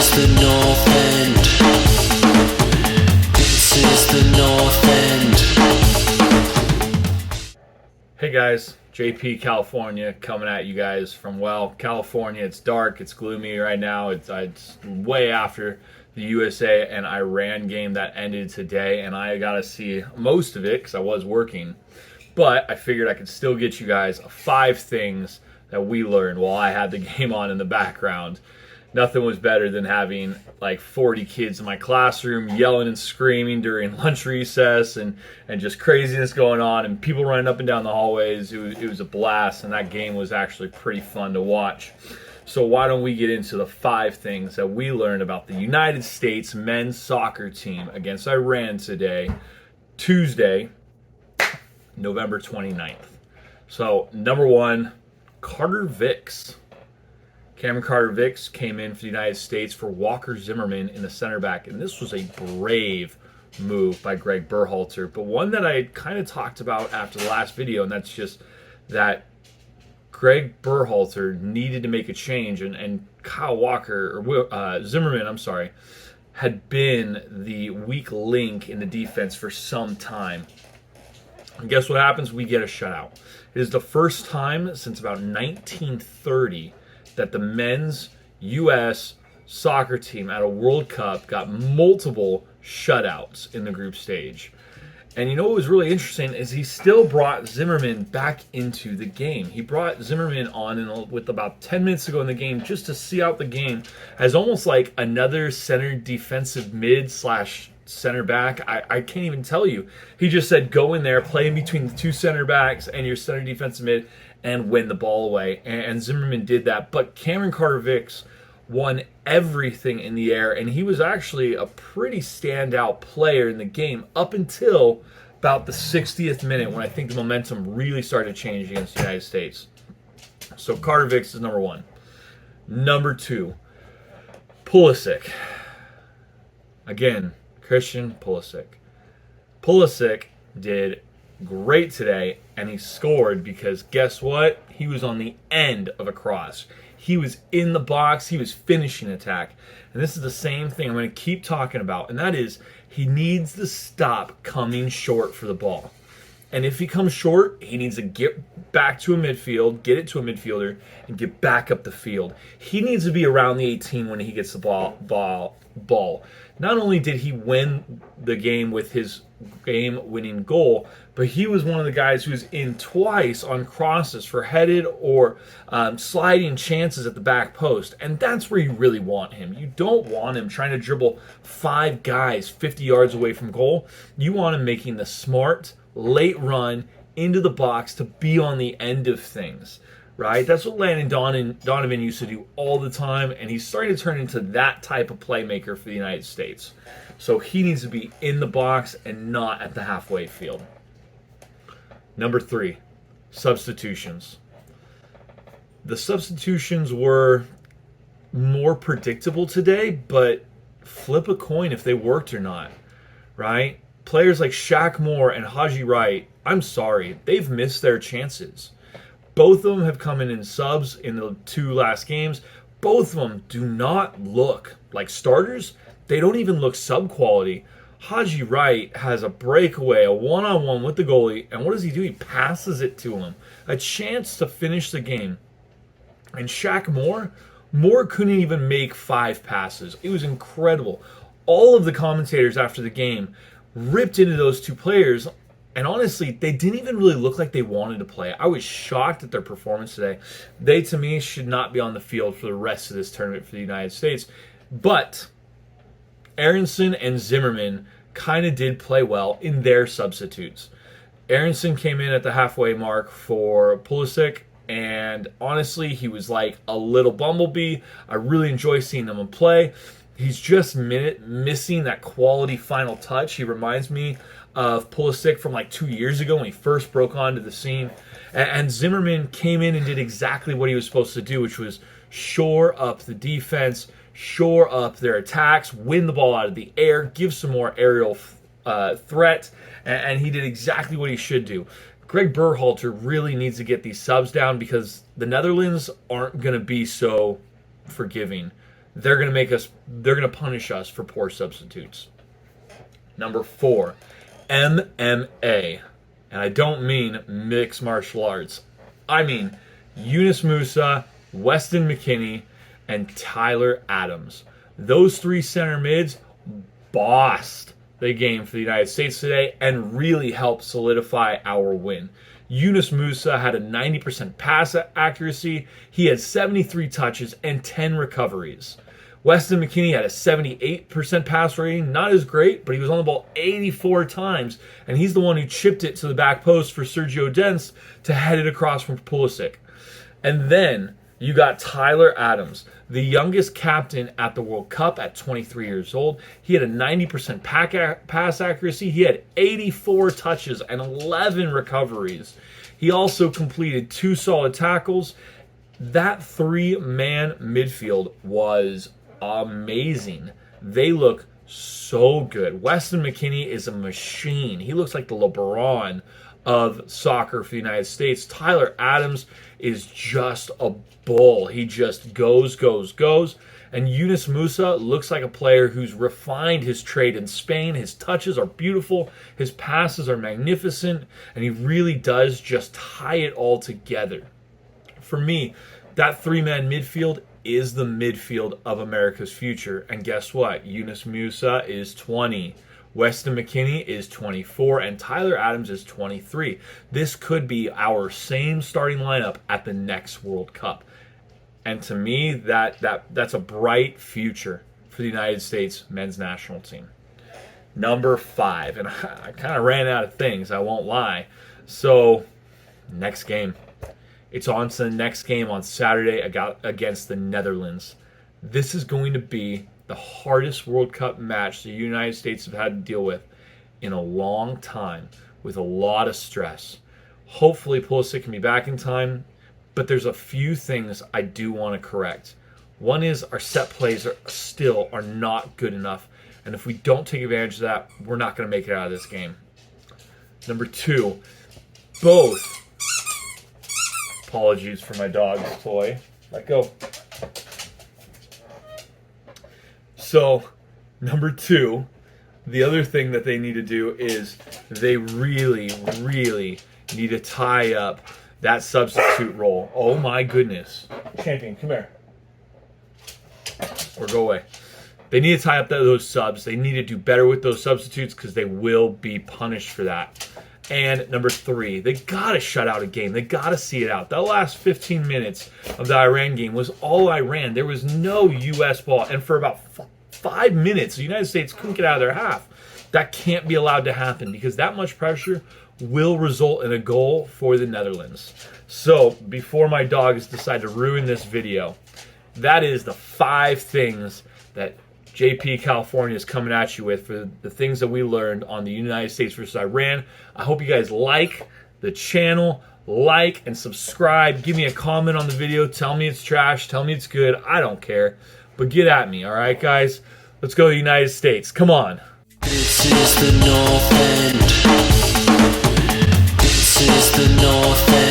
is the North End. This is the North End. Hey guys, JP California coming at you guys from, well, California. It's dark, it's gloomy right now. It's way after the USA and Iran game that ended today, and I got to see most of it because I was working. But I figured I could still get you guys 5 things that we learned while I had the game on in the background. Nothing was better than having like 40 kids in my classroom yelling and screaming during lunch recess and just craziness going on and people running up and down the hallways. It was a blast, and that game was actually pretty fun to watch. So why don't we get into the 5 things that we learned about the United States men's soccer team against Iran today, Tuesday, November 29th. So number 1, Carter Vicks. Cameron Carter-Vicks came in for the United States for Walker Zimmerman in the center back, and this was a brave move by Greg Berhalter, but one that I kind of talked about after the last video, and that's just that Greg Berhalter needed to make a change, and Kyle Walker, or Zimmerman, had been the weak link in the defense for some time. And guess what happens? We get a shutout. It is the first time since about 1930 that the men's U.S. soccer team at a World Cup got multiple shutouts in the group stage. And you know what was really interesting is he still brought Zimmerman back into the game. He brought Zimmerman on with about 10 minutes to go in the game just to see out the game as almost like another center defensive mid / center back. I can't even tell you. He just said go in there, play in between the 2 center backs and your center defensive mid, and win the ball away. And Zimmerman did that. But Cameron Carter-Vicks won everything in the air, and he was actually a pretty standout player in the game up until about the 60th minute when I think the momentum really started to change against the United States. So Carter-Vicks is number 1. Number 2, Pulisic. Again, Christian Pulisic. Pulisic did great today, and he scored because guess what? He was on the end of a cross. He was in the box. He was finishing attack. And this is the same thing I'm going to keep talking about, and that is he needs to stop coming short for the ball. And if he comes short, he needs to get back to a midfield, get it to a midfielder, and get back up the field. He needs to be around the 18 when he gets the ball. Not only did he win the game with his game-winning goal, but he was one of the guys who was in twice on crosses for headed or sliding chances at the back post. And that's where you really want him. You don't want him trying to dribble 5 guys 50 yards away from goal. You want him making the smart, late run into the box to be on the end of things. Right? That's what Landon Donovan used to do all the time, and he's starting to turn into that type of playmaker for the United States. So he needs to be in the box and not at the halfway field. Number 3, substitutions. The substitutions were more predictable today, but flip a coin if they worked or not. Right? Players like Shaq Moore and Haji Wright, I'm sorry, they've missed their chances. Both of them have come in subs in the 2 last games. Both of them do not look like starters. They don't even look sub-quality. Haji Wright has a breakaway, a one-on-one with the goalie, and what does he do? He passes it to him. A chance to finish the game. And Shaq Moore couldn't even make 5 passes. It was incredible. All of the commentators after the game ripped into those 2 players. And honestly, they didn't even really look like they wanted to play. I was shocked at their performance today. They, to me, should not be on the field for the rest of this tournament for the United States. But Aronson and Zimmerman kind of did play well in their substitutes. Aronson came in at the halfway mark for Pulisic, and honestly, he was like a little bumblebee. I really enjoy seeing him play. He's just missing that quality final touch. He reminds me of Pulisic from like 2 years ago when he first broke onto the scene. And Zimmerman came in and did exactly what he was supposed to do, which was shore up the defense, shore up their attacks, win the ball out of the air, give some more aerial threat, and he did exactly what he should do. Greg Berhalter really needs to get these subs down because the Netherlands aren't going to be so forgiving. they're going to punish us for poor substitutes. Number 4, MMA. And I don't mean mixed martial arts. I mean Yunus Musa, Weston McKennie, and Tyler Adams. Those 3 center mids bossed the game for the United States today and really helped solidify our win. Yunus Musa had a 90% pass accuracy. He had 73 touches and 10 recoveries. Weston McKennie had a 78% pass rating. Not as great, but he was on the ball 84 times, and he's the one who chipped it to the back post for Sergio Dens to head it across from Pulisic. And then you got Tyler Adams, the youngest captain at the World Cup at 23 years old. He had a 90% pass accuracy. He had 84 touches and 11 recoveries. He also completed 2 solid tackles. That 3-man midfield was amazing. They look so good. Weston McKennie is a machine. He looks like the LeBron of soccer for the United States. Tyler Adams is just a bull. He just goes. And Yunus Musa looks like a player who's refined his trade in Spain. His touches are beautiful. His passes are magnificent. And he really does just tie it all together. For me, that 3-man midfield is the midfield of America's future. And guess what? Yunus Musa is 20. Weston McKennie is 24, and Tyler Adams is 23. This could be our same starting lineup at the next World Cup. And to me, that's a bright future for the United States men's national team. Number 5, and I kind of ran out of things, I won't lie. So, next game. It's on to the next game on Saturday against the Netherlands. This is going to be the hardest World Cup match the United States have had to deal with in a long time, with a lot of stress. Hopefully Pulisic can be back in time, but there's a few things I do want to correct. One is our set plays are not good enough, and if we don't take advantage of that, we're not going to make it out of this game. Number 2, apologies for my dog's toy. Let go. So, number 2, the other thing that they need to do is they really, really need to tie up that substitute role. Oh my goodness. Champion, come here. Or go away. They need to tie up those subs. They need to do better with those substitutes because they will be punished for that. And number 3, they got to shut out a game. They got to see it out. That last 15 minutes of the Iran game was all Iran. There was no U.S. ball. And for about 5 minutes, the United States couldn't get out of their half. That can't be allowed to happen because that much pressure will result in a goal for the Netherlands. So, before my dogs decide to ruin this video, that is the 5 things that JP California is coming at you with for the things that we learned on the United States versus Iran. I hope you guys like the channel, like and subscribe. Give me a comment on the video. Tell me it's trash. Tell me it's good. I don't care. But get at me, all right, guys? Let's go to the United States. Come on. This is the North End. This is the North End.